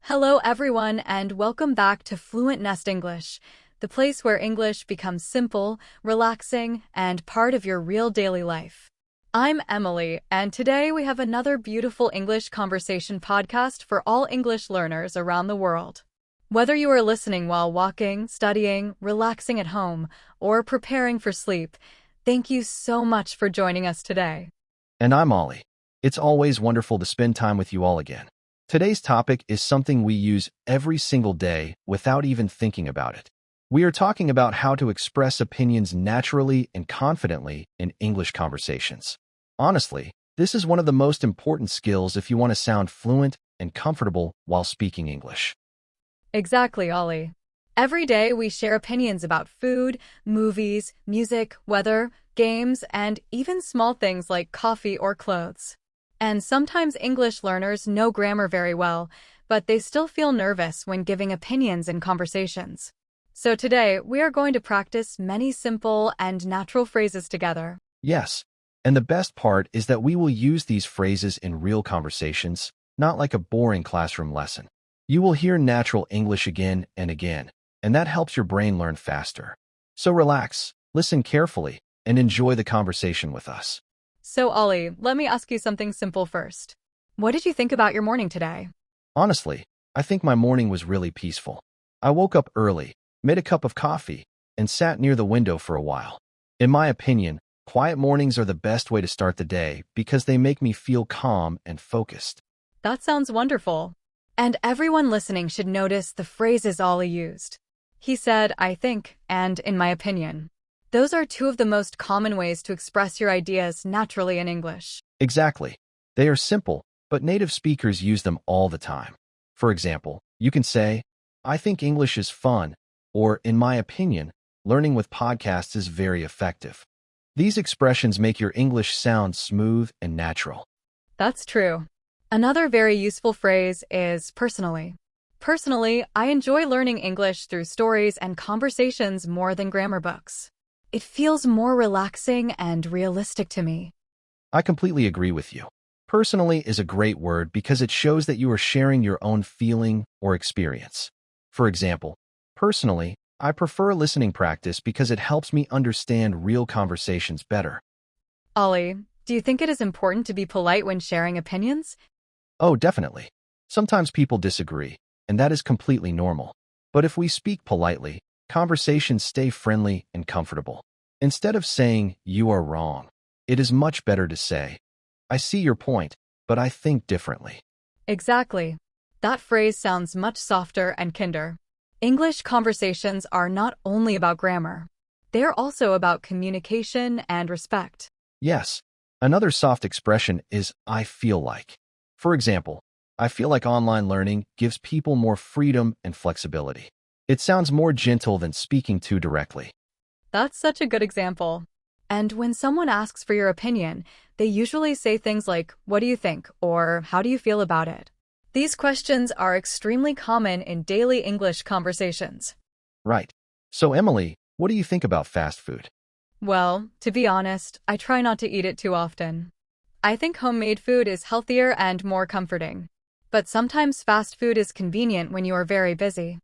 Hello, everyone, and welcome back to Fluent Nest English, the place where English becomes simple, relaxing, and part of your real daily life. I'm Emily, and today we have another beautiful English conversation podcast for all English learners around the world. Whether you are listening while walking, studying, relaxing at home, or preparing for sleep, thank you so much for joining us today. And I'm Ollie. It's always wonderful to spend time with you all again. Today's topic is something we use every single day without even thinking about it. We are talking about how to express opinions naturally and confidently in English conversations. Honestly, this is one of the most important skills if you want to sound fluent and comfortable while speaking English. Exactly, Ollie. Every day we share opinions about food, movies, music, weather, games, and even small things like coffee or clothes. And sometimes English learners know grammar very well, but they still feel nervous when giving opinions in conversations. So today, we are going to practice many simple and natural phrases together. Yes, and the best part is that we will use these phrases in real conversations, not like a boring classroom lesson. You will hear natural English again and again, and that helps your brain learn faster. So relax, listen carefully, and enjoy the conversation with us. So, Ollie, let me ask you something simple first. What did you think about your morning today? Honestly, I think my morning was really peaceful. I woke up early, made a cup of coffee, and sat near the window for a while. In my opinion, quiet mornings are the best way to start the day because they make me feel calm and focused. That sounds wonderful. And everyone listening should notice the phrases Ollie used. He said, I think, and in my opinion. Those are two of the most common ways to express your ideas naturally in English. Exactly. They are simple, but native speakers use them all the time. For example, you can say, I think English is fun, or in my opinion, learning with podcasts is very effective. These expressions make your English sound smooth and natural. That's true. Another very useful phrase is personally. Personally, I enjoy learning English through stories and conversations more than grammar books. It feels more relaxing and realistic to me. I completely agree with you. Personally is a great word because it shows that you are sharing your own feeling or experience. For example, personally, I prefer listening practice because it helps me understand real conversations better. Ollie, do you think it is important to be polite when sharing opinions? Oh, definitely. Sometimes people disagree, and that is completely normal. But if we speak politely, conversations stay friendly and comfortable. Instead of saying, you are wrong, it is much better to say, I see your point, but I think differently. Exactly. That phrase sounds much softer and kinder. English conversations are not only about grammar. They're also about communication and respect. Yes, another soft expression is I feel like. For example, I feel like online learning gives people more freedom and flexibility. It sounds more gentle than speaking too directly. That's such a good example. And when someone asks for your opinion, they usually say things like, what do you think? Or how do you feel about it? These questions are extremely common in daily English conversations. Right. So, Emily, what do you think about fast food? Well, to be honest, I try not to eat it too often. I think homemade food is healthier and more comforting. But sometimes fast food is convenient when you are very busy.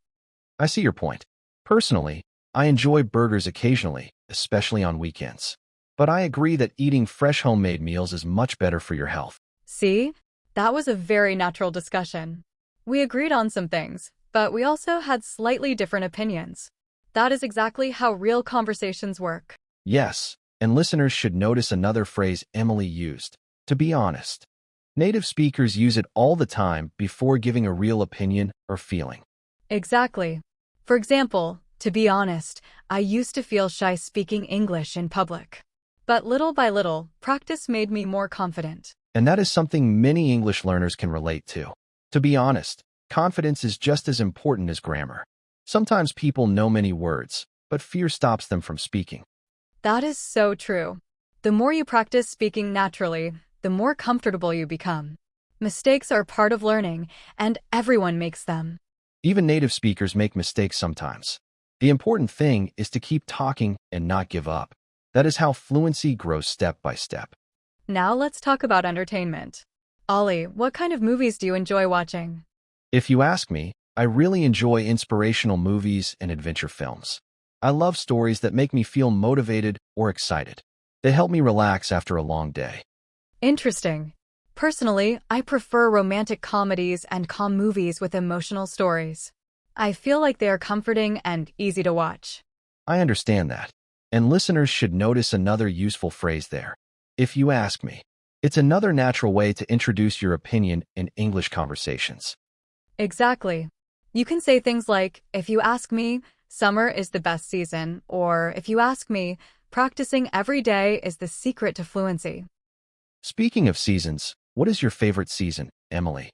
I see your point. Personally, I enjoy burgers occasionally, especially on weekends. But I agree that eating fresh homemade meals is much better for your health. See? That was a very natural discussion. We agreed on some things, but we also had slightly different opinions. That is exactly how real conversations work. Yes, and listeners should notice another phrase Emily used, to be honest. Native speakers use it all the time before giving a real opinion or feeling. Exactly. For example, to be honest, I used to feel shy speaking English in public. But little by little, practice made me more confident. And that is something many English learners can relate to. To be honest, confidence is just as important as grammar. Sometimes people know many words, but fear stops them from speaking. That is so true. The more you practice speaking naturally, the more comfortable you become. Mistakes are part of learning, and everyone makes them. Even native speakers make mistakes sometimes. The important thing is to keep talking and not give up. That is how fluency grows step by step. Now let's talk about entertainment. Ollie, what kind of movies do you enjoy watching? If you ask me, I really enjoy inspirational movies and adventure films. I love stories that make me feel motivated or excited. They help me relax after a long day. Interesting. Personally, I prefer romantic comedies and calm movies with emotional stories. I feel like they are comforting and easy to watch. I understand that. And listeners should notice another useful phrase there. If you ask me, it's another natural way to introduce your opinion in English conversations. Exactly. You can say things like, if you ask me, summer is the best season, or if you ask me, practicing every day is the secret to fluency. Speaking of seasons, what is your favorite season, Emily?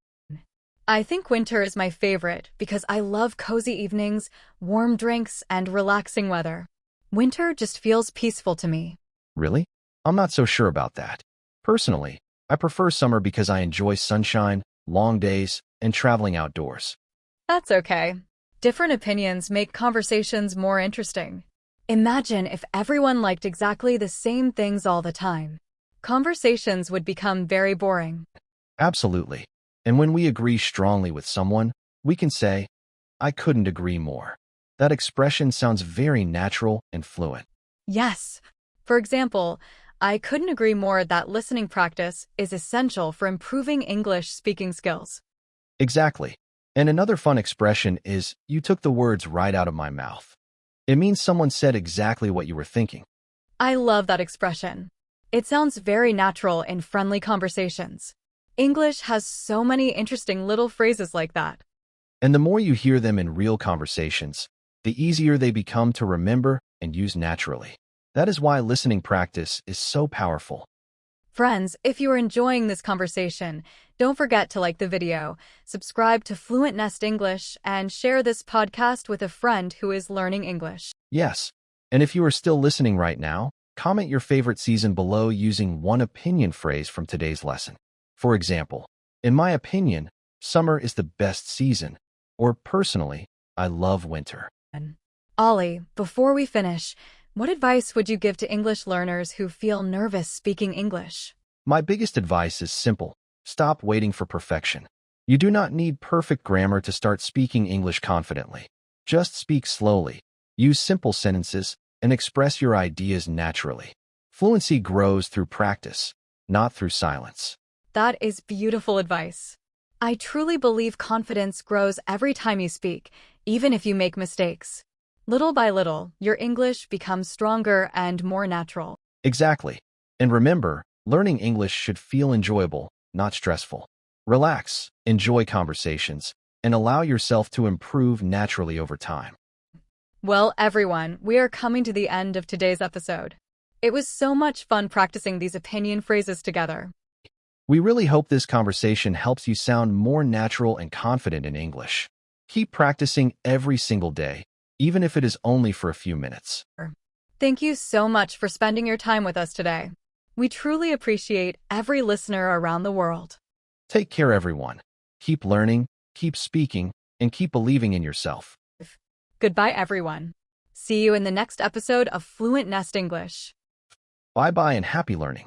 I think winter is my favorite because I love cozy evenings, warm drinks, and relaxing weather. Winter just feels peaceful to me. Really? I'm not so sure about that. Personally, I prefer summer because I enjoy sunshine, long days, and traveling outdoors. That's okay. Different opinions make conversations more interesting. Imagine if everyone liked exactly the same things all the time. Conversations would become very boring. Absolutely. And when we agree strongly with someone, we can say, I couldn't agree more. That expression sounds very natural and fluent. Yes. For example, I couldn't agree more that listening practice is essential for improving English speaking skills. Exactly. And another fun expression is, you took the words right out of my mouth. It means someone said exactly what you were thinking. I love that expression. It sounds very natural in friendly conversations. English has so many interesting little phrases like that. And the more you hear them in real conversations, the easier they become to remember and use naturally. That is why listening practice is so powerful. Friends, if you are enjoying this conversation, don't forget to like the video, subscribe to Fluent Nest English, and share this podcast with a friend who is learning English. Yes. And if you are still listening right now, comment your favorite season below using one opinion phrase from today's lesson. For example, in my opinion, summer is the best season, or personally, I love winter. Ollie, before we finish, what advice would you give to English learners who feel nervous speaking English? My biggest advice is simple. Stop waiting for perfection. You do not need perfect grammar to start speaking English confidently. Just speak slowly, use simple sentences, and express your ideas naturally. Fluency grows through practice, not through silence. That is beautiful advice. I truly believe confidence grows every time you speak, even if you make mistakes. Little by little, your English becomes stronger and more natural. Exactly. And remember, learning English should feel enjoyable, not stressful. Relax, enjoy conversations, and allow yourself to improve naturally over time. Well, everyone, we are coming to the end of today's episode. It was so much fun practicing these opinion phrases together. We really hope this conversation helps you sound more natural and confident in English. Keep practicing every single day, even if it is only for a few minutes. Thank you so much for spending your time with us today. We truly appreciate every listener around the world. Take care, everyone. Keep learning, keep speaking, and keep believing in yourself. Goodbye, everyone. See you in the next episode of Fluent Nest English. Bye-bye and happy learning.